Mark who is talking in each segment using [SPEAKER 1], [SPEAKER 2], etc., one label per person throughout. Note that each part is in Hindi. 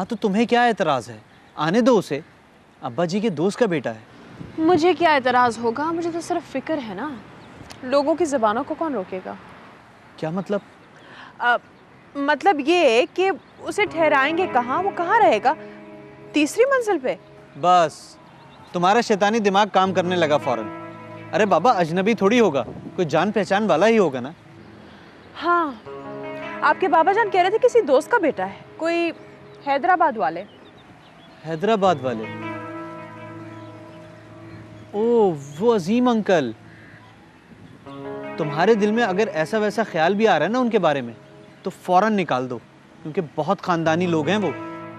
[SPEAKER 1] हाँ तो तुम्हें क्या एतराज़ है? आने दो उसे, अब्बा जी के दोस्त का बेटा है।
[SPEAKER 2] मुझे क्या एतराज़ होगा, मुझे तो सिर्फ फिक्र है ना, लोगों की ज़बानों को कौन रोकेगा।
[SPEAKER 1] क्या मतलब?
[SPEAKER 2] मतलब ये कि उसे ठहराएंगे कहाँ, वो कहाँ रहेगा, तीसरी मंजिल पे?
[SPEAKER 1] बस तुम्हारा शैतानी दिमाग काम करने लगा फौरन। अरे बाबा अजनबी थोड़ी होगा, कोई जान पहचान वाला ही होगा ना।
[SPEAKER 2] हाँ, आपके बाबा जान कह रहे थे किसी दोस्त का बेटा है, कोई हैदराबाद वाले।
[SPEAKER 1] हैदराबाद वाले? ओ वो अजीम अंकल। तुम्हारे दिल में अगर ऐसा वैसा ख्याल भी आ रहा है ना उनके बारे में तो फौरन निकाल दो, क्योंकि बहुत खानदानी लोग हैं वो।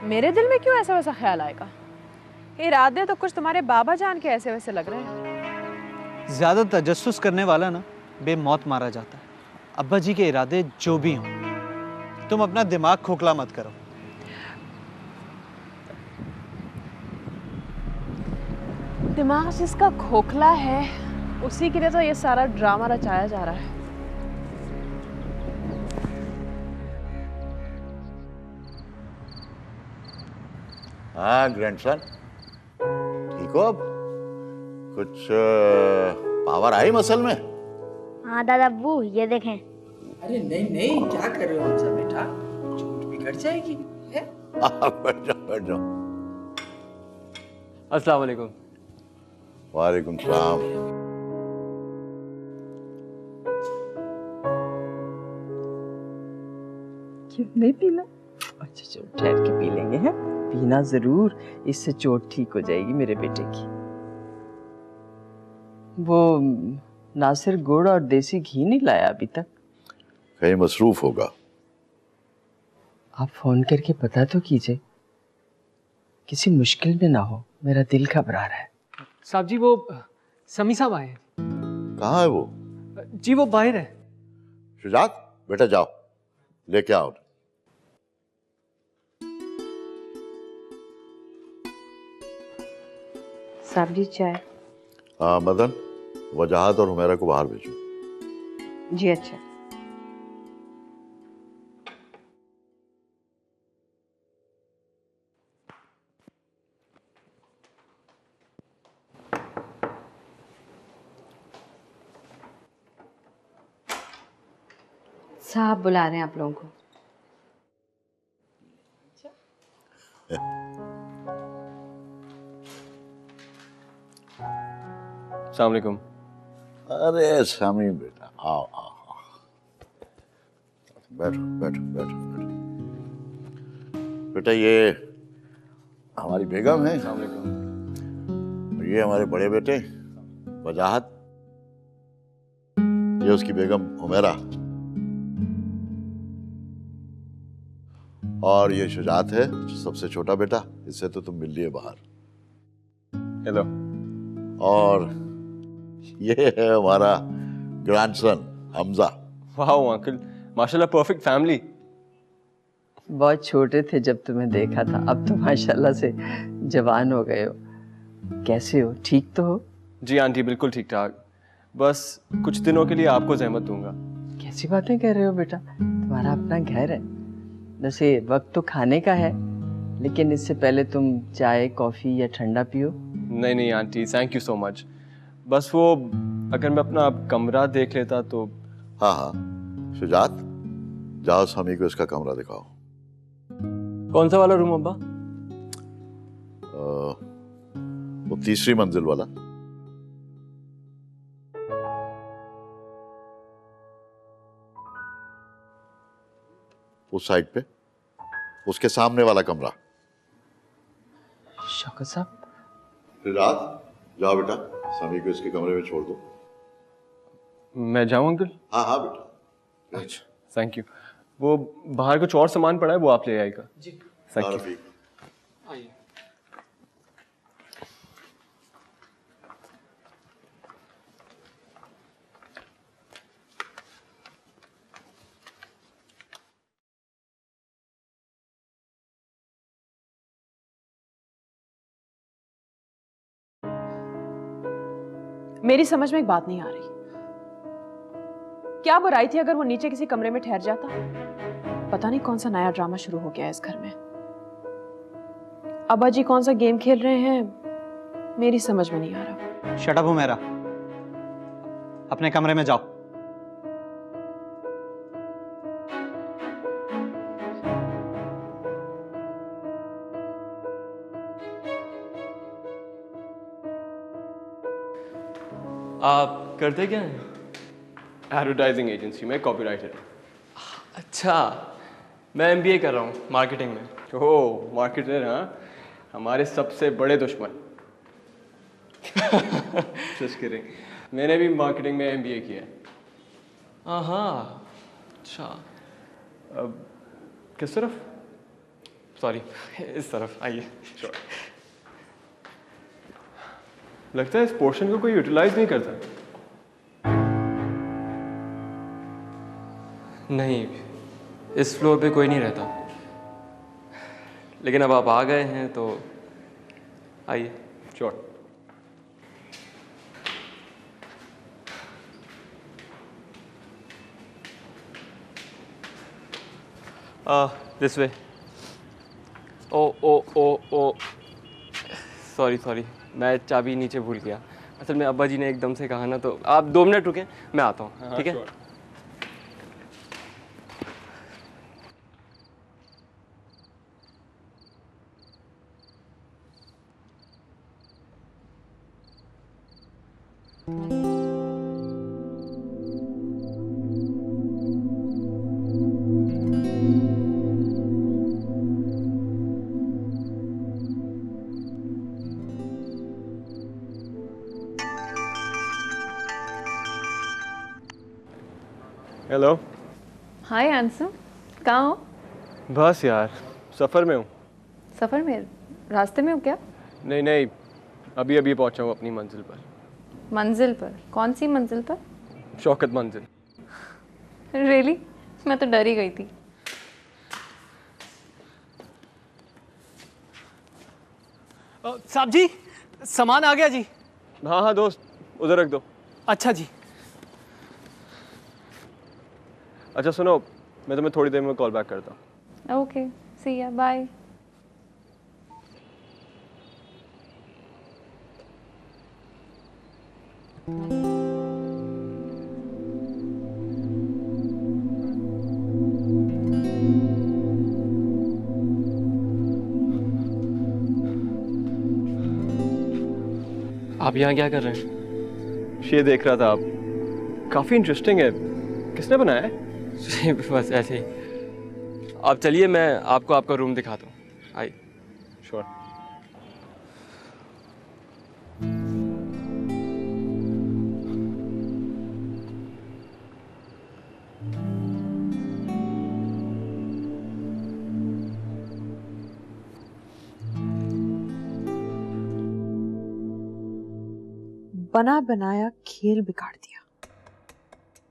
[SPEAKER 2] मेरे दिल में क्यों ऐसा वैसा ख्याल आएगा? इरादे तो कुछ तुम्हारे बाबा जान के ऐसे वैसे लग रहे हैं।
[SPEAKER 1] ज्यादा तजस्सुस करने वाला ना बेमौत मारा जाता है। अब्बा जी के इरादे जो भी हों, तुम अपना दिमाग खोखला मत करो।
[SPEAKER 2] दिमाग जिसका खोखला है उसी के लिए तो ये सारा ड्रामा रचाया जा रहा है।
[SPEAKER 3] हाँ ग्रैंडसन, ठीक हो अब? कुछ पावर आई मसल में?
[SPEAKER 4] हाँ दादा अब्बू ये देखें।
[SPEAKER 5] अरे नहीं नहीं, क्या कर रहे हो हमसा बेटा, चोट बिगड़ जाएगी है?
[SPEAKER 3] बैठ जाओ बैठ जाओ।
[SPEAKER 6] अस्सलाम वालेकुम।
[SPEAKER 3] वालेकुम सलाम।
[SPEAKER 5] क्यों नहीं पीना? अच्छा चलो ठहर के पी लेंगे हैं, पीना जरूर, इससे चोट ठीक हो जाएगी मेरे बेटे की। वो नासिर गुड़ और देसी घी नहीं लाया अभी तक?
[SPEAKER 3] कहीं मसरूफ होगा।
[SPEAKER 5] आप फोन करके पता तो कीजिए, किसी मुश्किल में ना हो, मेरा दिल घबरा रहा है।
[SPEAKER 6] साहब जी वो समी साहब आए हैं।
[SPEAKER 3] कहाँ है वो?
[SPEAKER 6] जी वो बाहर है।
[SPEAKER 3] शुजात बेटा जाओ लेके आओ।
[SPEAKER 2] साहब जी चाय।
[SPEAKER 3] हाँ मदन, वजाहत और हुमैरा को बाहर भेजो।
[SPEAKER 2] जी अच्छा।
[SPEAKER 7] साहब बुला रहे हैं आप लोगों को।
[SPEAKER 6] अस्सलाम वालेकुम।
[SPEAKER 3] अरे शामी बेटा आओ आओ आओ। बैठो बैठो बैठो बैठो। बेटा ये हमारी बेगम है,
[SPEAKER 6] अस्सलाम वालेकुम।
[SPEAKER 3] ये हमारे बड़े बेटे वजाहत, ये उसकी बेगम हुमैरा, और ये शुजात है सबसे छोटा बेटा, इससे तो तुम मिल लिए बाहर।
[SPEAKER 6] हेलो।
[SPEAKER 3] और ये है हमारा ग्रैंडसन हमजा।
[SPEAKER 6] वाह अंकल, माशाल्लाह परफेक्ट फैमिली।
[SPEAKER 5] बहुत छोटे थे जब तुम्हें देखा था, अब तो माशाल्लाह से जवान हो गए हो। कैसे हो, ठीक तो हो?
[SPEAKER 6] जी आंटी बिल्कुल ठीक ठाक, बस कुछ दिनों के लिए आपको जहमत दूंगा।
[SPEAKER 5] कैसी बातें कह रहे हो बेटा, तुम्हारा अपना घर है। वैसे वक्त तो खाने का है, लेकिन इससे पहले तुम चाय कॉफी या ठंडा पियो।
[SPEAKER 6] नहीं नहीं aunty, thank you so much. बस वो अगर मैं अपना कमरा देख लेता तो।
[SPEAKER 3] हाँ हाँ शुजात, जाओ समी को इसका कमरा दिखाओ।
[SPEAKER 6] कौन सा वाला रूम अब्बा?
[SPEAKER 3] वो तीसरी मंजिल वाला। उस साइड पे, उसके सामने वाला कमरा।
[SPEAKER 5] शौकत साहब।
[SPEAKER 3] शुजात जाओ बेटा, समी को इसके कमरे में छोड़ दो।
[SPEAKER 6] मैं जाऊं अंकल?
[SPEAKER 3] हाँ हाँ बेटा।
[SPEAKER 6] अच्छा थैंक यू। वो बाहर कुछ और सामान पड़ा है, वो आप ले आएगा। जी थैंक यू।
[SPEAKER 3] रफीक।
[SPEAKER 6] आइए।
[SPEAKER 2] मेरी समझ में एक बात नहीं आ रही, क्या बुराई थी अगर वो नीचे किसी कमरे में ठहर जाता? पता नहीं कौन सा नया ड्रामा शुरू हो गया है इस घर में। अब्बा जी कौन सा गेम खेल रहे हैं मेरी समझ में नहीं आ रहा।
[SPEAKER 1] शट अप हुमैरा, अपने कमरे में जाओ।
[SPEAKER 6] आप करते क्या हैं? एडवर्टाइजिंग एजेंसी में कॉपीराइटर। अच्छा, मैं एमबीए कर रहा हूँ मार्केटिंग में। ओह मार्केटर, हाँ, हमारे सबसे बड़े दुश्मन। जस्ट किडिंग, मैंने भी मार्केटिंग में एमबीए किया है। हाँ, अच्छा। अब किस तरफ? सॉरी, इस तरफ आइए। श्योर। लगता है इस पोर्शन को कोई यूटिलाइज नहीं करता। नहीं, इस फ्लोर पे कोई नहीं रहता, लेकिन अब आप आ गए हैं तो आइए। Sure. This way. Oh oh oh oh sorry, मैं चाबी नीचे भूल गया। असल में अब्बा जी ने एकदम से कहा ना, तो आप 2 मिनट रुकें, मैं आता हूँ। ठीक है? हेलो।
[SPEAKER 2] हाय अंशु, कहाँ हो?
[SPEAKER 6] बस यार, सफ़र में हूँ।
[SPEAKER 2] सफ़र में? रास्ते में हो क्या?
[SPEAKER 6] नहीं, अभी अभी पहुँचा हूँ अपनी मंजिल पर।
[SPEAKER 2] मंजिल पर? कौन सी मंजिल पर?
[SPEAKER 6] शौकत मंजिल।
[SPEAKER 2] रियली? मैं तो डर ही गई थी।
[SPEAKER 7] साहब जी, सामान आ गया जी।
[SPEAKER 6] हाँ दोस्त, उधर रख दो।
[SPEAKER 7] अच्छा जी।
[SPEAKER 6] अच्छा सुनो, मैं तुम्हें थोड़ी देर में कॉल बैक करता हूँ।
[SPEAKER 2] ओके, सी या, बाय।
[SPEAKER 6] आप यहाँ क्या कर रहे हैं? ये देख रहा था। आप काफ़ी इंटरेस्टिंग है। किसने बनाया है? बस ऐसे ही। आप चलिए, मैं आपको आपका रूम दिखाता हूँ। आइए। श्योर।
[SPEAKER 2] बना बनाया खेल बिगाड़ दिया।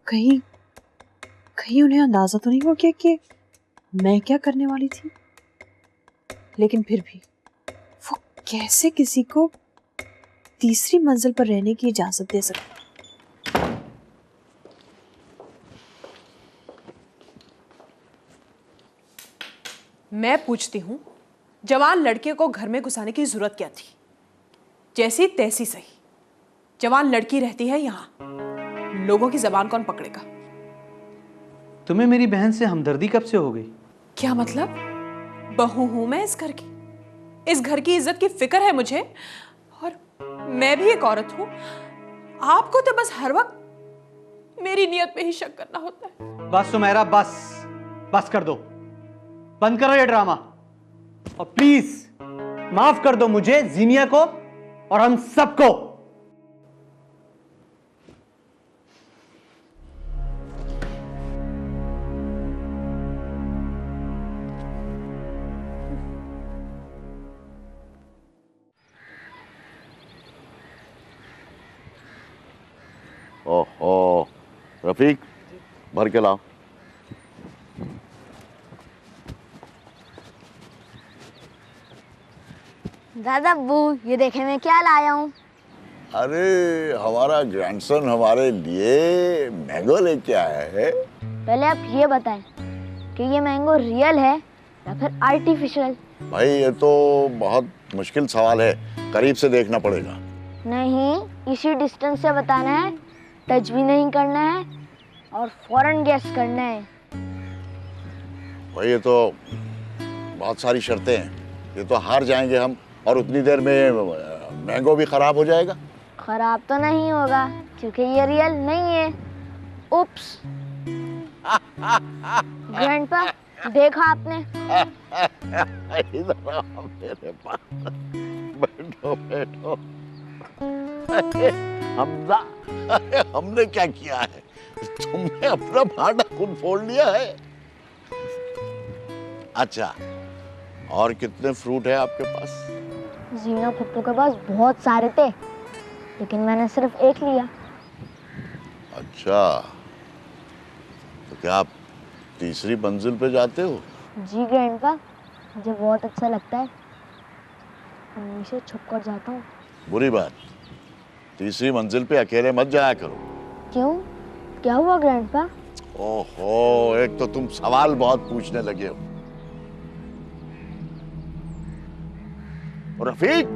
[SPEAKER 2] कहीं उन्हें अंदाजा तो नहीं हो गया कि मैं क्या करने वाली थी? लेकिन फिर भी वो कैसे किसी को तीसरी मंजिल पर रहने की इजाजत दे सकते?
[SPEAKER 8] मैं पूछती हूँ, जवान लड़के को घर में घुसाने की जरूरत क्या थी? जैसी तैसी सही, जवान लड़की रहती है यहाँ, लोगों की जबान कौन पकड़ेगा?
[SPEAKER 1] तुम्हें मेरी बहन से हमदर्दी कब से हो गई?
[SPEAKER 8] क्या मतलब? बहू हूं मैं इस घर की, इस घर की इज्जत की फिक्र है मुझे, और मैं भी एक औरत हूं। आपको तो बस हर वक्त मेरी नियत पे ही शक करना होता है।
[SPEAKER 1] बस सुमेरा, बस कर दो, बंद करो ये ड्रामा, और प्लीज माफ कर दो मुझे, जीनिया को और हम सबको।
[SPEAKER 3] ओहो रफीक, भर के लाओ।
[SPEAKER 4] दादा अब्बू, ये देखे मैं क्या लाया हूँ।
[SPEAKER 3] अरे हमारा ग्रैंडसन हमारे लिए मैंगो लेके आया है।
[SPEAKER 4] पहले आप ये बताएं कि ये मैंगो रियल है या फिर आर्टिफिशियल।
[SPEAKER 3] भाई ये तो बहुत मुश्किल सवाल है, करीब से देखना पड़ेगा।
[SPEAKER 4] नहीं, इसी डिस्टेंस से बताना है, टच भी नहीं करना है और फौरन गैस करना है।
[SPEAKER 3] भाई ये तो बहुत सारी शर्तें हैं, ये तो हार जाएंगे हम, और उतनी देर में मैंगो भी खराब हो जाएगा।
[SPEAKER 4] खराब तो नहीं होगा क्योंकि ये रियल नहीं है। उप्स। ग्रैंडपा, देखा आपने?
[SPEAKER 3] इधर आओ मेरे पास, बैठो बैठो। हमजा, हमने क्या किया है? तुमने अपना भांडा खुद फोड़ लिया है। अच्छा, और कितने फ्रूट है आपके पास?
[SPEAKER 4] जीना पप्पू के पास बहुत सारे थे, लेकिन मैंने सिर्फ एक लिया।
[SPEAKER 3] अच्छा, तो क्या आप तीसरी मंजिल पे जाते हो?
[SPEAKER 4] जी ग्रैंडपा, मुझे बहुत अच्छा लगता है, हमेशा छुप कर जाता हूँ।
[SPEAKER 3] बुरी बात, तीसरी मंजिल पे अकेले मत जाया करो।
[SPEAKER 4] क्यों, क्या हुआ ग्रैंडपा?
[SPEAKER 3] ओहो, एक तो तुम सवाल बहुत पूछने लगे हो। रफीक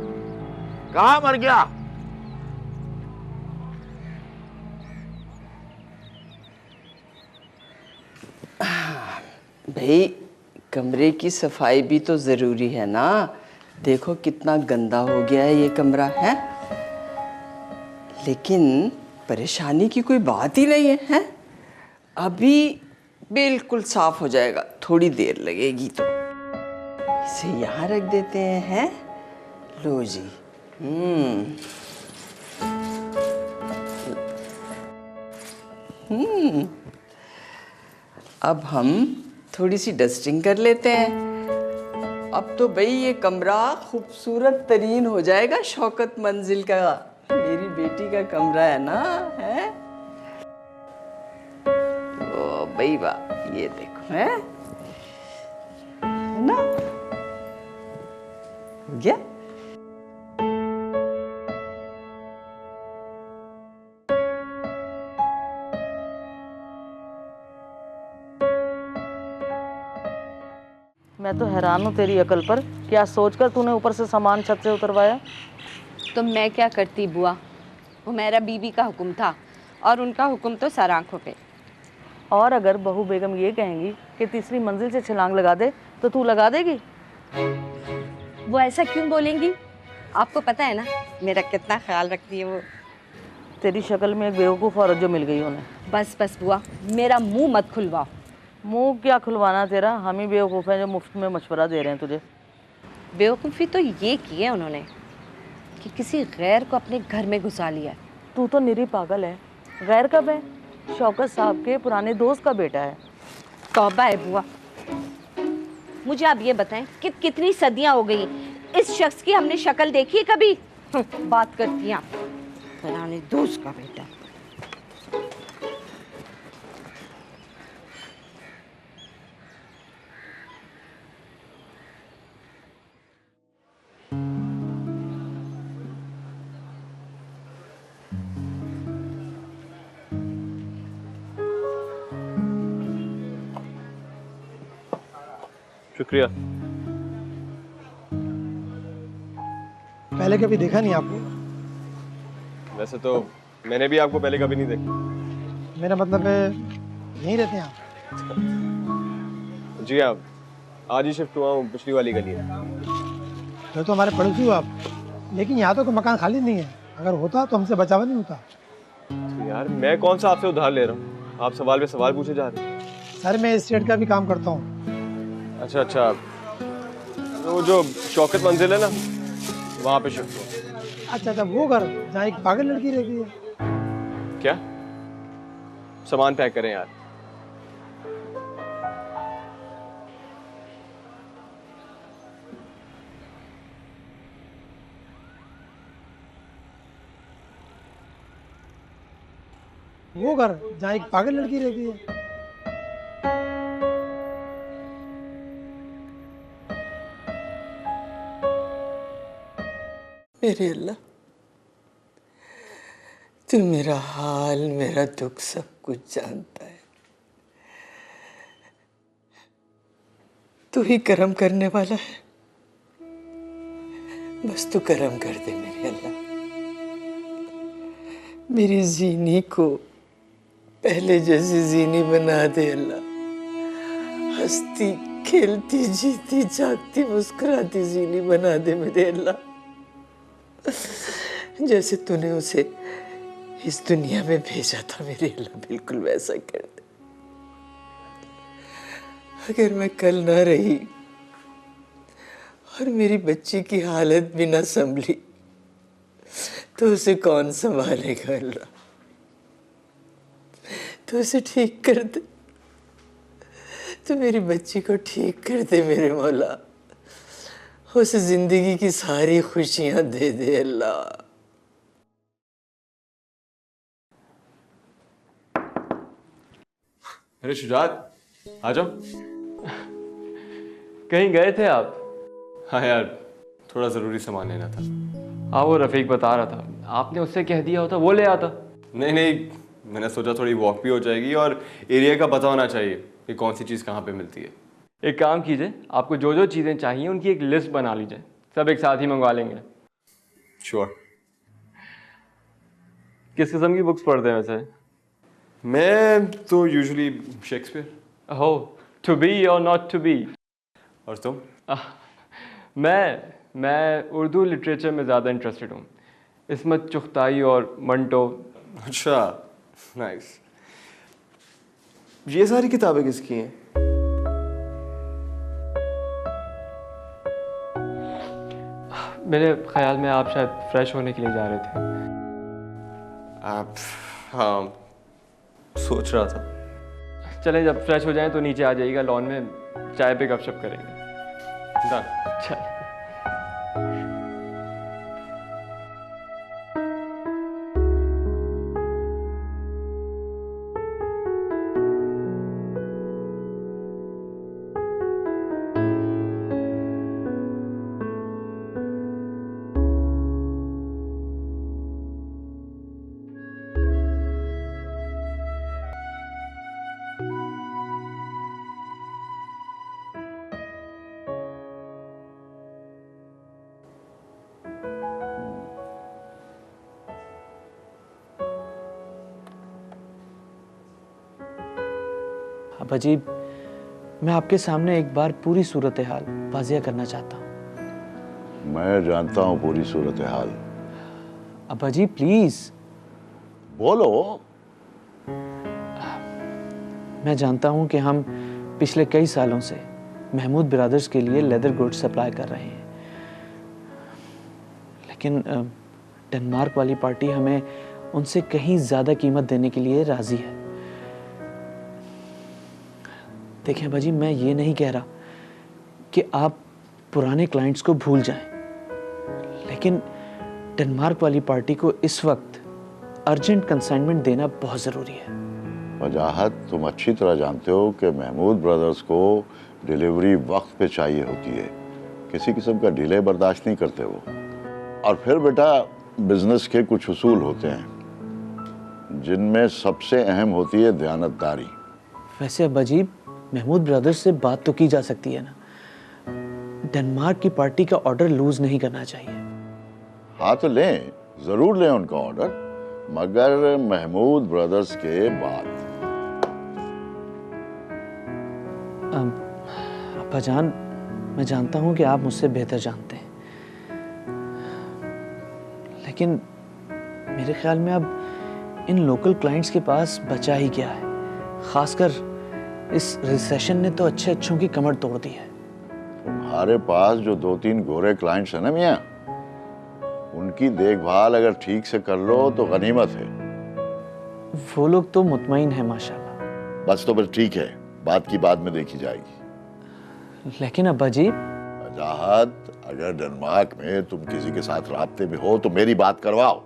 [SPEAKER 3] कहाँ मर गया?
[SPEAKER 5] भाई कमरे की सफाई भी तो जरूरी है ना। देखो कितना गंदा हो गया है ये कमरा है। लेकिन परेशानी की कोई बात ही नहीं है, अभी बिल्कुल साफ हो जाएगा, थोड़ी देर लगेगी। तो इसे यहाँ रख देते हैं। लो जी। अब हम थोड़ी सी डस्टिंग कर लेते हैं। अब तो भाई ये कमरा खूबसूरत तरीन हो जाएगा, शौकत मंजिल का, मेरी बेटी का कमरा है ना, है? ओ भाई वाह, ये देखो है ना, हो गया।
[SPEAKER 9] मैं तो हैरान हूँ तेरी अकल पर, क्या सोचकर तूने ऊपर से सामान छत से उतरवाया?
[SPEAKER 10] तो मैं क्या करती बुआ, वो मेरा बीबी का हुक्म था और उनका हुक्म तो सर आंखों पे।
[SPEAKER 9] और अगर बहू बेगम ये कहेंगी कि तीसरी मंजिल से छलांग लगा दे तो तू लगा देगी?
[SPEAKER 10] वो ऐसा क्यों बोलेंगी? आपको पता है ना मेरा कितना ख्याल रखती है वो।
[SPEAKER 9] तेरी शक्ल में एक बेवकूफ़ औरत जो मिल गई उन्हें।
[SPEAKER 10] बस बस बुआ, मेरा मुंह मत खुलवाओ।
[SPEAKER 9] मुंह क्या खुलवाना तेरा, हम ही बेवकूफ़ हैं जो मुफ्त में मशवरा दे रहे हैं तुझे।
[SPEAKER 10] बेवकूफ़ी तो ये की है उन्होंने कि किसी गैर को अपने घर में घुसा लिया।
[SPEAKER 9] तू तो निरी पागल है। गैर कब है? शौकत साहब के पुराने दोस्त का बेटा है।
[SPEAKER 10] तौबा है बुआ। मुझे आप ये बताएं कि कितनी सदियां हो गई इस शख्स की हमने शक्ल देखी है कभी? बात करती हैं आप, पुराने दोस्त का बेटा।
[SPEAKER 6] शुक्रिया।
[SPEAKER 11] पहले कभी देखा नहीं आपको?
[SPEAKER 6] वैसे तो मैंने भी आपको पहले कभी नहीं देखा।
[SPEAKER 11] मेरा मतलब है यहीं रहते हैं आप?
[SPEAKER 6] जी हाँ, आज ही शिफ्ट हुआ हूँ पिछली वाली गली में।
[SPEAKER 11] तो हमारे पड़ोसी हो आप, लेकिन यहाँ तो कोई मकान खाली नहीं है। अगर होता तो हमसे बचावा नहीं होता।
[SPEAKER 6] तो यार मैं कौन सा आपसे उधार ले रहा हूँ, आप सवाल पे सवाल पूछे जा रहे हैं।
[SPEAKER 11] सर मैं स्टेट का भी काम करता हूँ।
[SPEAKER 6] अच्छा अच्छा, वो जो शौकत मंजिल है ना, वहाँ पे शिफ्ट हुआ।
[SPEAKER 11] अच्छा अच्छा, वो घर जहाँ एक पागल लड़की रहती है।
[SPEAKER 6] क्या? सामान पैक करें यार।
[SPEAKER 11] वो घर जहाँ एक पागल लड़की रहती है।
[SPEAKER 5] मेरे अल्लाह, तू मेरा हाल, मेरा दुख सब कुछ जानता है। तू ही करम करने वाला है। बस तू करम कर दे मेरे अल्लाह, मेरी जीनी को पहले जैसी जीनी बना दे अल्लाह। हंसती खेलती जीती जागती मुस्कुराती जीनी बना दे मेरे अल्लाह, जैसे तूने उसे इस दुनिया में भेजा था मेरे अल्लाह, बिल्कुल वैसा कर दे। अगर मैं कल ना रही और मेरी बच्ची की हालत भी ना संभली तो उसे कौन संभालेगा अल्लाह। तो उसे ठीक कर दे, तो मेरी बच्ची को ठीक कर दे मेरे मौला, उसे जिंदगी की सारी खुशियां दे दे अल्लाह।
[SPEAKER 6] अरे शुजात, आ जाओ। कहीं गए थे आप? हाँ यार, थोड़ा ज़रूरी सामान लेना था। हाँ, वो रफ़ीक बता रहा था, आपने उससे कह दिया होता वो ले आता। नहीं नहीं, मैंने सोचा थोड़ी वॉक भी हो जाएगी और एरिया का पता होना चाहिए कि कौन सी चीज़ कहाँ पे मिलती है। एक काम कीजिए, आपको जो जो चीज़ें चाहिए उनकी एक लिस्ट बना लीजिए, सब एक साथ ही मंगवा लेंगे। श्योर। किस किस्म की बुक्स पढ़ते हैं वैसे? मैं तो यूजुअली शेक्सपियर। हो, टू बी और नॉट टू बी। और तुम? मैं उर्दू लिटरेचर में ज़्यादा इंटरेस्टेड हूँ, इस्मत चुगताई और मंटो। अच्छा, नाइस। ये सारी किताबें किसकी हैं? मेरे ख्याल में आप शायद फ्रेश होने के लिए जा रहे थे। आप? हाँ, सोच रहा था। चलें, जब फ्रेश हो जाएं तो नीचे आ जाइएगा, लॉन में चाय पे गपशप करेंगे। चल।
[SPEAKER 1] अब्बा जी, मैं आपके सामने एक बार पूरी सूरत हाल वाज़िया करना चाहता हूँ।
[SPEAKER 3] मैं जानता हूँ पूरी सूरत हाल।
[SPEAKER 1] अब्बा जी प्लीज
[SPEAKER 3] बोलो।
[SPEAKER 1] मैं जानता हूँ कि हम पिछले कई सालों से महमूद ब्रदर्स के लिए लेदर गुड्स सप्लाई कर रहे हैं, लेकिन डेनमार्क वाली पार्टी हमें उनसे कहीं ज़्यादा कीमत देने के लिए राज़ी है। देखें बाजी, मैं ये नहीं कह रहा कि आप पुराने क्लाइंट्स को भूल जाएं, लेकिन डेनमार्क वाली पार्टी को इस वक्त अर्जेंट कंसाइनमेंट देना बहुत ज़रूरी है।
[SPEAKER 3] वजाहत, तुम अच्छी तरह जानते हो कि महमूद ब्रदर्स को डिलीवरी वक्त पे चाहिए होती है, किसी किस्म का डिले बर्दाश्त नहीं करते वो। और फिर बेटा, बिजनेस के कुछ उसूल होते हैं जिनमें सबसे अहम होती है दयानतदारी।
[SPEAKER 1] वैसे अब्बा जी, महमूद ब्रदर्स से बात तो की जा सकती है ना, डेनमार्क की पार्टी का ऑर्डर लूज नहीं करना चाहिए।
[SPEAKER 3] हाँ तो लें, जरूर लें उनका ऑर्डर, मगर महमूद ब्रदर्स के बाद।
[SPEAKER 1] अब्बा जान, मैं जानता हूं कि आप मुझसे बेहतर जानते हैं, लेकिन मेरे ख्याल में अब इन लोकल क्लाइंट्स के पास बचा ही क्या है। खासकर इस रिसेशन ने तो अच्छे अच्छों की कमर तोड़ दी है।
[SPEAKER 3] तुम्हारे पास जो 2-3 गोरे क्लाइंट्स हैं ना मियां, उनकी देखभाल अगर ठीक से कर लो तो गनीमत है।
[SPEAKER 1] वो लोग तो मुतमईन हैं माशाल्लाह।
[SPEAKER 3] बस तो फिर ठीक है, बात की बाद में देखी जाएगी।
[SPEAKER 1] लेकिन अब्बा जी,
[SPEAKER 3] वजाहत, अगर डेनमार्क में तुम किसी के साथ राब्ते में हो तो मेरी बात करवाओ,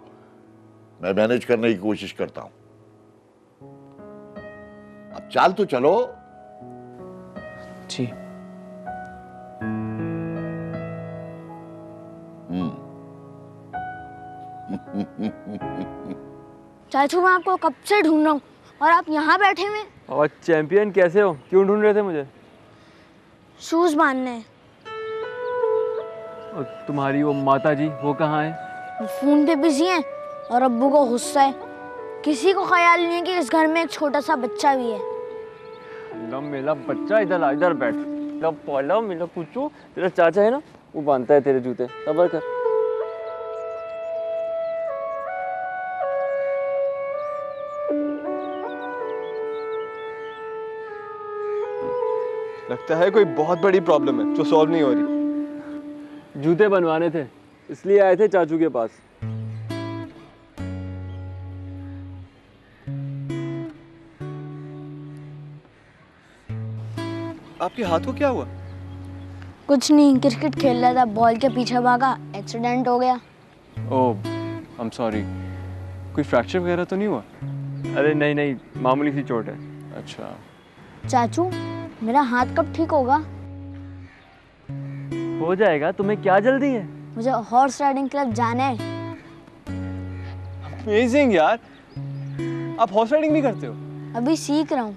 [SPEAKER 3] मैं मैनेज करने की कोशिश करता हूं। अब चाल तो चलो।
[SPEAKER 1] जी।
[SPEAKER 4] चाचू, मैं आपको कब से ढूंढ रहा हूँ और आप यहाँ बैठे हुए।
[SPEAKER 6] और चैंपियन कैसे हो? क्यों ढूंढ रहे थे मुझे?
[SPEAKER 4] शूज बांधने।
[SPEAKER 6] और तुम्हारी वो माता जी वो कहाँ है?
[SPEAKER 4] वो फोन पे बिजी हैं और अब्बू को गुस्सा है। किसी को ख्याल नहीं है कि इस घर में एक छोटा सा बच्चा भी है।
[SPEAKER 6] लो मेरा बच्चा इधर आ, इधर बैठ। लो पहला मेरा पूछो, तेरा चाचा है ना, वो बांधता है तेरे जूते। सब्र कर। लगता है कोई बहुत बड़ी प्रॉब्लम है जो सॉल्व नहीं हो रही। जूते बनवाने थे, इसलिए आए थे चाचू के पास। आपके हाथ को क्या हुआ?
[SPEAKER 4] कुछ नहीं, क्रिकेट खेल रहा था, बॉल के पीछे भागा, एक्सीडेंट हो गया।
[SPEAKER 6] ओह, आई एम सॉरी। कोई फ्रैक्चर वगैरह तो नहीं हुआ? अरे नहीं नहीं, मामूली सी चोट है। अच्छा।
[SPEAKER 4] चाचू, मेरा हाथ कब ठीक होगा?
[SPEAKER 6] हो जाएगा, तुम्हें क्या जल्दी है?
[SPEAKER 4] मुझे हॉर्स राइडिंग क्लब जाना है।
[SPEAKER 6] अमेजिंग यार, आप हॉर्स राइडिंग भी करते हो?
[SPEAKER 4] अभी सीख रहा हूँ।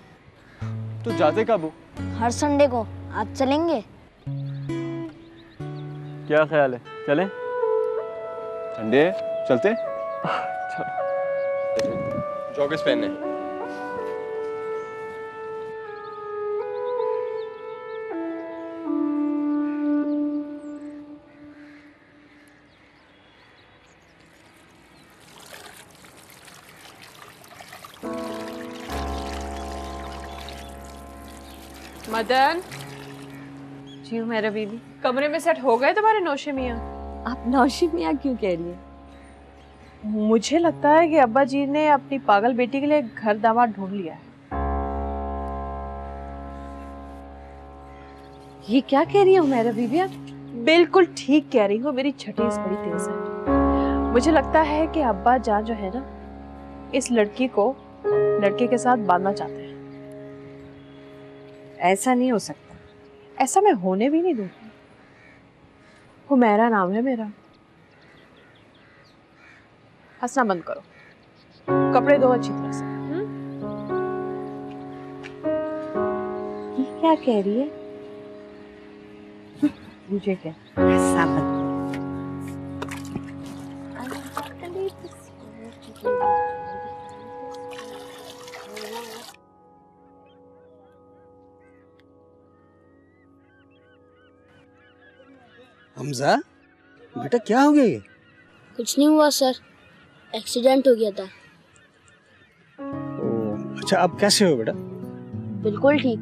[SPEAKER 6] तो जाते कब हो?
[SPEAKER 4] हर संडे को। आप चलेंगे?
[SPEAKER 6] क्या ख्याल है, चलें? संडे चलते? चलो। जॉगर्स पहनने।
[SPEAKER 8] मदन,
[SPEAKER 10] जी मेरा बीबी।
[SPEAKER 8] कमरे में सेट हो गए तुम्हारे नौशे मियाँ?
[SPEAKER 10] आप नौशी मियाँ क्यों कह रही है?
[SPEAKER 2] मुझे लगता है कि अब्बा जी ने अपनी पागल बेटी के लिए घर दामाद ढूंढ लिया है।
[SPEAKER 10] ये क्या कह रही हो मेरा बीबी आप?
[SPEAKER 2] बिल्कुल ठीक कह रही हो, मेरी छठी इस बड़ी तेज है। मुझे लगता है कि अब्बा जान जो है ना, इस लड़की को लड़के के साथ बांधना चाहते हैं।
[SPEAKER 10] ऐसा नहीं हो सकता।
[SPEAKER 2] ऐसा मैं होने भी नहीं दूंगी। हुमैरा नाम है मेरा। हंसना बंद करो, कपड़े धो अच्छी तरह से।
[SPEAKER 10] ये क्या कह रही है? मुझे क्या ऐसा
[SPEAKER 12] हमजा, बेटा क्या हो गया ये?
[SPEAKER 4] कुछ नहीं हुआ सर, एक्सीडेंट हो गया था।
[SPEAKER 12] ओ, अच्छा अब कैसे हो बेटा?
[SPEAKER 4] बिल्कुल ठीक।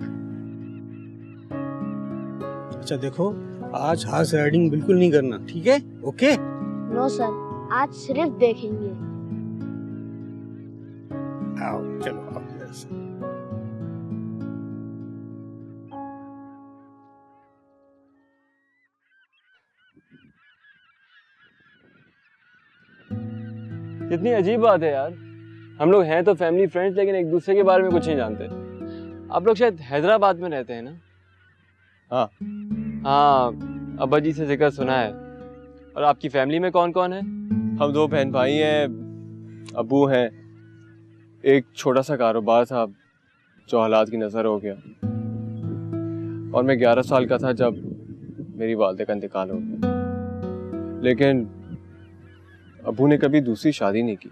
[SPEAKER 12] अच्छा देखो, आज हॉर्स राइडिंग बिल्कुल नहीं करना, ठीक है? ओके?
[SPEAKER 4] नो सर, आज सिर्फ देखेंगे।
[SPEAKER 12] आओ चलो अब इधर से।
[SPEAKER 6] कितनी अजीब बात है यार, हम लोग हैं तो फैमिली फ्रेंड्स, लेकिन एक दूसरे के बारे में कुछ नहीं जानते। आप लोग शायद हैदराबाद में रहते हैं ना? हाँ हाँ, अब्बा जी से जिक्र सुना है। और आपकी फैमिली में कौन कौन है? हम 2 बहन भाई हैं, अबू हैं, एक छोटा सा कारोबार था जो हालात की नज़र हो गया, और मैं 11 साल का था जब मेरी वालिदा का इंतकाल हो गया। लेकिन अबू ने कभी दूसरी शादी नहीं की।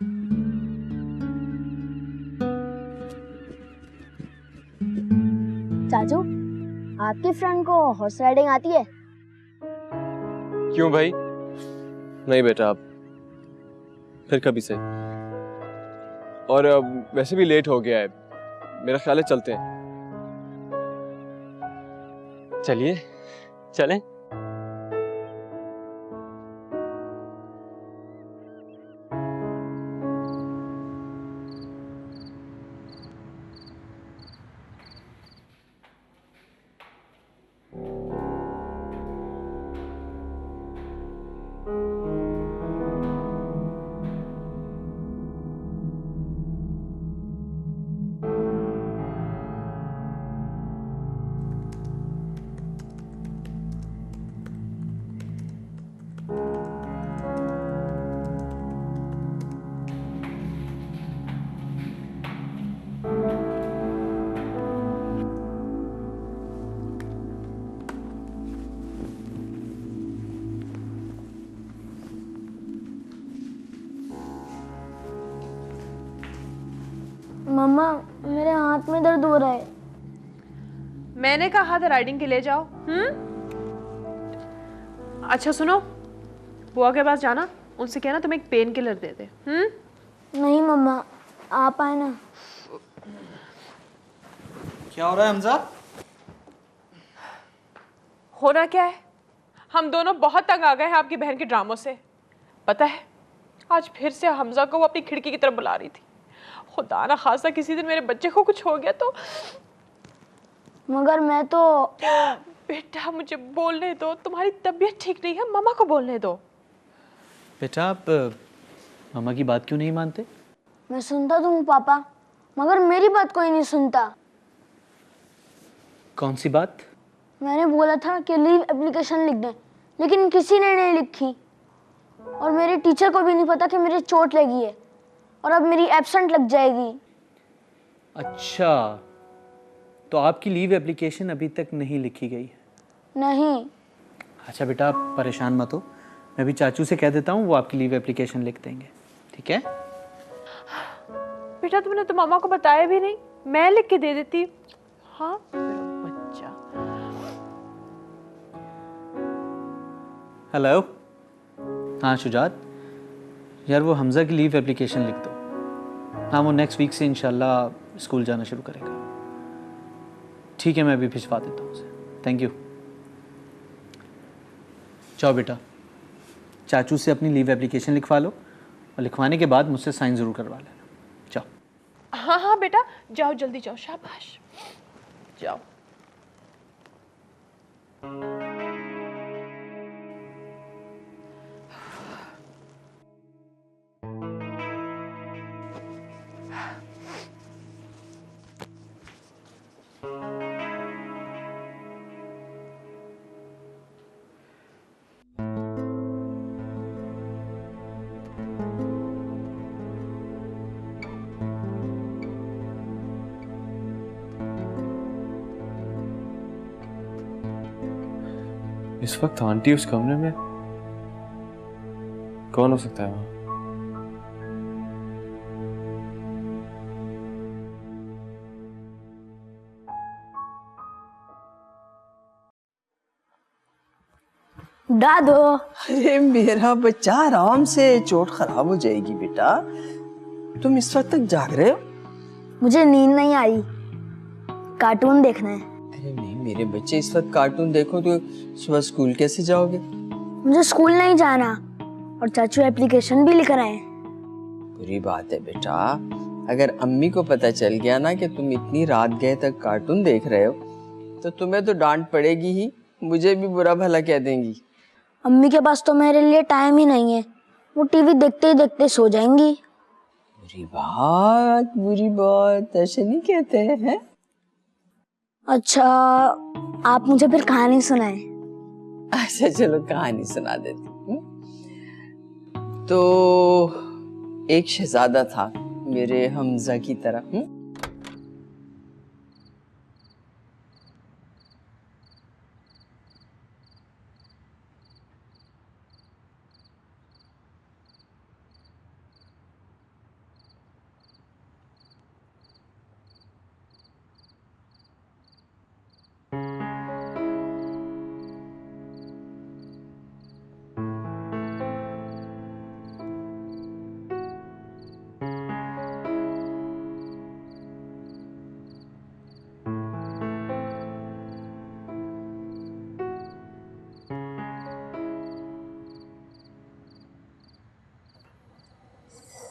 [SPEAKER 4] चाचू, आपकी फ्रेंड को हॉर्स राइडिंग आती है?
[SPEAKER 6] क्यों भाई? नहीं बेटा, अब फिर कभी से। और वैसे भी लेट हो गया है, मेरा ख्याल है चलते हैं। चलिए चलें।
[SPEAKER 4] मम्मा मेरे हाथ में दर्द हो रहा है।
[SPEAKER 8] मैंने कहा था राइडिंग के ले जाओ। अच्छा सुनो, बुआ के पास जाना, उनसे कहना तुम्हें एक पेन किलर दे दे।
[SPEAKER 4] नहीं मम्मा, आप आए ना।
[SPEAKER 1] क्या हो रहा है हमजा?
[SPEAKER 8] होना क्या है, हम दोनों बहुत तंग आ गए हैं आपकी बहन के ड्रामों से। पता है, आज फिर से हमजा को वो अपनी खिड़की की तरफ बुला रही थी। खुदा ना खासा किसी दिन मेरे बच्चे को कुछ हो गया तो।
[SPEAKER 4] मगर मैं तो।
[SPEAKER 8] बेटा मुझे बोलने दो, तुम्हारी तबीयत ठीक नहीं है, मामा को बोलने दो।
[SPEAKER 1] बेटा आप मामा की बात क्यों नहीं मानते?
[SPEAKER 4] मैं सुनता तो हूँ पापा, मगर मेरी बात कोई नहीं सुनता।
[SPEAKER 1] कौन सी बात?
[SPEAKER 4] मैंने बोला था कि लीव एप्लीकेशन लिख दें, लेकिन किसी ने नहीं लिखी। और मेरे टीचर को भी नहीं पता कि मेरे चोट लगी है और अब मेरी एब्सेंट लग जाएगी।
[SPEAKER 1] अच्छा, तो आपकी लीव एप्लीकेशन अभी तक नहीं लिखी गई है?
[SPEAKER 4] नहीं।
[SPEAKER 1] अच्छा बेटा आप परेशान मत हो, मैं भी चाचू से कह देता हूँ, वो आपकी लीव एप्लीकेशन लिख देंगे, ठीक है?
[SPEAKER 8] बेटा तुमने तो मामा को बताया भी नहीं, मैं लिख के दे देती। हाँ बच्चा।
[SPEAKER 1] हेलो, हाँ शुजात यार, वो हमजा की लीव एप्लीकेशन लिख दो। हाँ वो नेक्स्ट वीक से इंशाल्लाह स्कूल जाना शुरू करेगा। ठीक है, मैं अभी भिजवा देता हूँ उसे। Thank you. जाओ बेटा, चाचू से अपनी लीव एप्लीकेशन लिखवा लो और लिखवाने के बाद मुझसे साइन ज़रूर करवा लेना। जाओ।
[SPEAKER 8] हाँ हाँ बेटा जाओ, जल्दी जाओ, शाबाश जाओ।
[SPEAKER 6] इस वक्त आंटी उस कमरे में, कौन हो सकता है वहां?
[SPEAKER 4] दादो।
[SPEAKER 5] अरे मेरा बच्चा आराम से, चोट खराब हो जाएगी बेटा। तुम इस वक्त तक जाग रहे हो?
[SPEAKER 4] मुझे नींद नहीं आई, कार्टून देखना है।
[SPEAKER 5] अरे नहीं मेरे बच्चे, इस वक्त कार्टून देखो तो सुबह स्कूल कैसे जाओगे?
[SPEAKER 4] मुझे स्कूल नहीं जाना और चाचू एप्लीकेशन भी लिख रहे हैं।
[SPEAKER 5] बुरी बात है बेटा, अगर अम्मी को पता चल गया ना कि तुम इतनी रात गए तक कार्टून देख रहे हो तो तुम्हें तो डांट पड़ेगी ही, मुझे भी बुरा भला कह देंगी।
[SPEAKER 4] अम्मी के पास तो मेरे लिए टाइम ही नहीं है, वो टीवी देखते ही देखते सो जाएंगी।
[SPEAKER 5] बुरी बात ऐसे नहीं कहते हैं।
[SPEAKER 4] अच्छा आप मुझे फिर कहानी सुनाएं।
[SPEAKER 5] अच्छा चलो कहानी सुना देती हूँ। तो एक शहजादा था मेरे हमजा की तरह।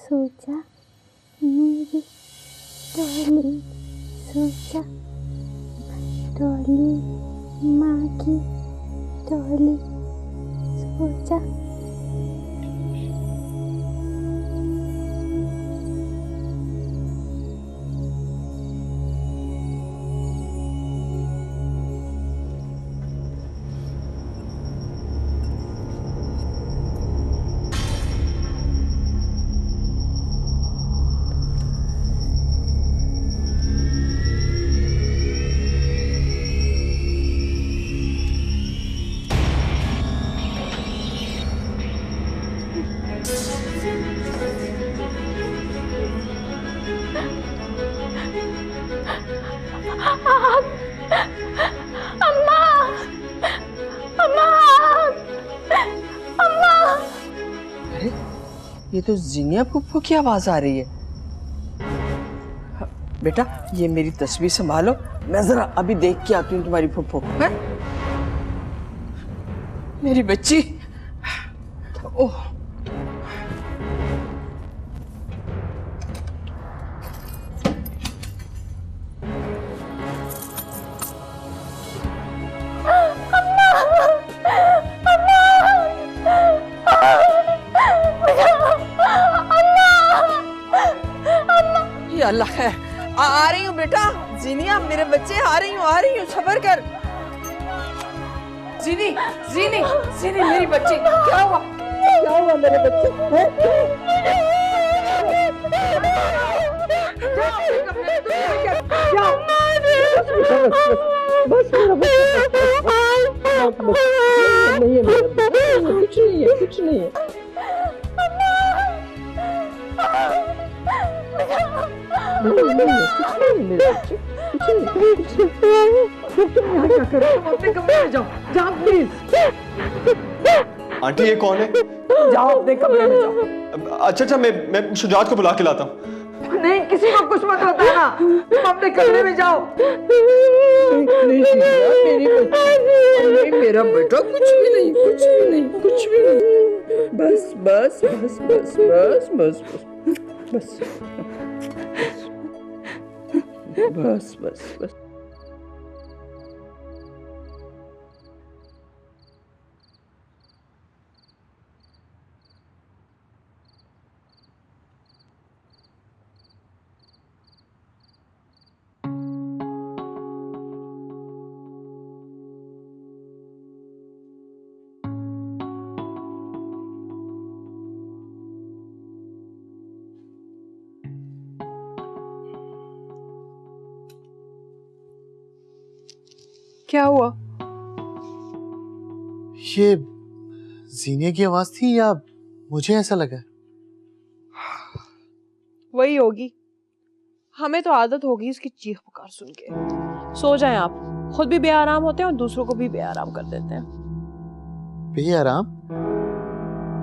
[SPEAKER 4] सोचा मेरी डॉली, सोचा डॉली माँ की डॉली, सोचा। अम्मा, अम्मा, अम्मा।
[SPEAKER 5] अरे ये तो जीनिया फूफू की आवाज आ रही है। बेटा ये मेरी तस्वीर संभालो, मैं जरा अभी देख के आती हूँ तुम्हारी फूफू को। है मेरी बच्ची। ओह अल्लाह है। आ रही हूँ बेटा। जीनिया मेरे बच्चे आ रही हूँ सबर कर। जीनी जीनी जीनी मेरी बच्ची, क्या हुआ मेरे बच्चे? बस कुछ नहीं है। अपने कमरे में जाओ प्लीज।
[SPEAKER 6] आंटी ये कौन है?
[SPEAKER 5] जाओ अपने कमरे में जाओ।
[SPEAKER 6] अच्छा मैं शुजात को बुला के लाता हूँ।
[SPEAKER 5] नहीं किसी को कुछ मत बताना, तुम अपने कमरे में जाओ। मेरी बच्ची, मेरा बेटा कुछ भी नहीं। बस बस बस बस बस बस बस बस बस बस।
[SPEAKER 2] क्या हुआ?
[SPEAKER 1] ये जीने की आवाज थी या मुझे ऐसा लगा?
[SPEAKER 2] वही होगी, हमें तो आदत होगी इसकी चीख पुकार सुन के। सो जाएं आप, खुद भी बेआराम होते हैं और दूसरों को भी बेआराम कर देते हैं।
[SPEAKER 1] बेआराम?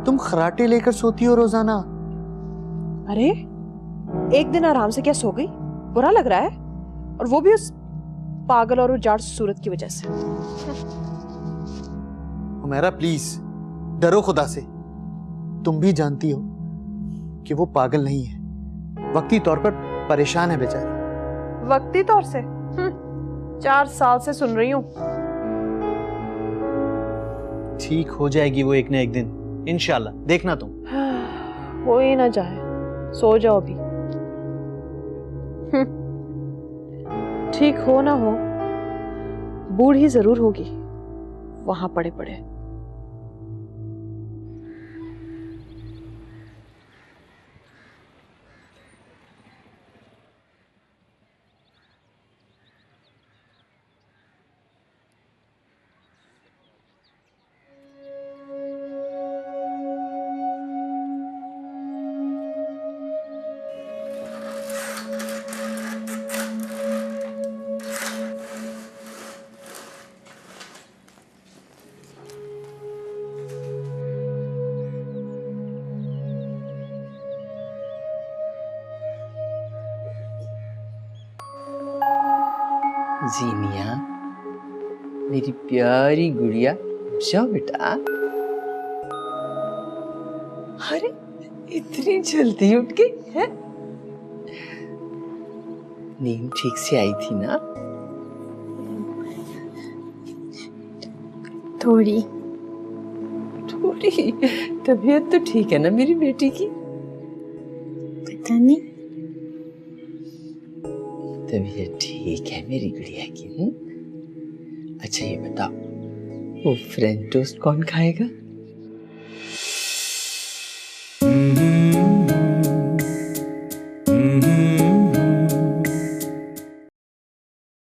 [SPEAKER 1] तुम खराटे लेकर सोती हो रोजाना।
[SPEAKER 2] अरे एक दिन आराम से क्या सो गई? बुरा लग रहा है? और वो भी उस पागल और उजाड़ सूरत की वजह से।
[SPEAKER 1] हुमैरा प्लीज डरो खुदा से। तुम भी जानती हो कि वो पागल नहीं है, वक्ती तौर पर परेशान है बेचारी।
[SPEAKER 2] वक्ती तौर से? 4 साल से सुन रही हूँ।
[SPEAKER 1] ठीक हो जाएगी वो एक न एक दिन, इंशाल्लाह, देखना तुम।
[SPEAKER 2] हो ही ना जाए, सो जाओ अभी। ठीक हो ना हो, बूढ़ी जरूर होगी वहां पड़े पड़े।
[SPEAKER 5] जीनिया मेरी प्यारी गुड़िया, जाओ बेटा। अरे इतनी जल्दी उठ गई है? नींद ठीक से आई थी ना?
[SPEAKER 10] थोड़ी।
[SPEAKER 5] तबीयत तो ठीक है ना मेरी बेटी की?
[SPEAKER 10] पता नहीं।
[SPEAKER 5] तबीयत ठीक है मेरी गुड़िया की। अच्छा ये बताओ, वो फ्रेंच टोस्ट कौन खाएगा?